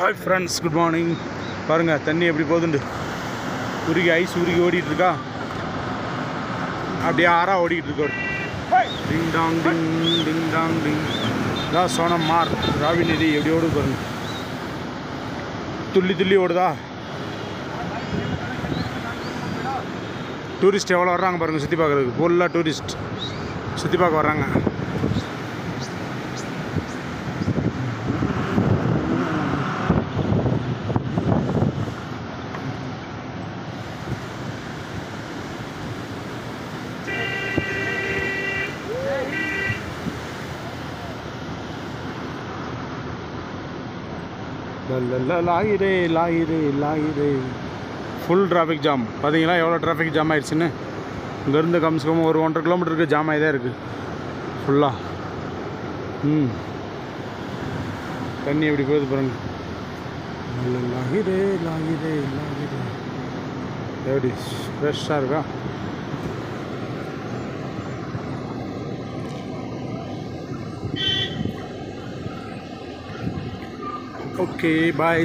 Hi friends, good morning. பாருங்கள் தண்ணி எப்படி போகுதுண்டு. உருகி ஐஸ் உருகி ஓடிட்டுருக்கா. அப்படியே ஆறாக ஓடிக்கிட்டு இருக்கோம். டிங் டாங் டிங் டிங் டாங் டிங். இதான் சோனம் மார் ராவி நதி எப்படி ஓடுது பாருங்க. துள்ளி துள்ளி ஓடுதா. டூரிஸ்ட் எவ்வளோ வர்றாங்க பாருங்கள் சுற்றி பார்க்குறதுக்கு. ஃபுல்லாக டூரிஸ்ட் சுற்றி பார்க்க வர்றாங்க. லாயிரே லாயிரே லாயிரே. Full traffic jam. பார்த்தீங்களா எவ்வளோ டிராஃபிக் ஜாம் ஆயிடுச்சுன்னு. இங்கேருந்து கம்ஸ்கம் ஒரு 1.5 கிலோமீட்டருக்கு ஜாம் ஆகி தான் இருக்குது ஃபுல்லாக. தண்ணி எப்படி போகுது பாருங்க. லாயிரே லாயிரே லாயிரே. எப்படி ஃப்ரெஷ்ஷாக இருக்கா. Okay, bye.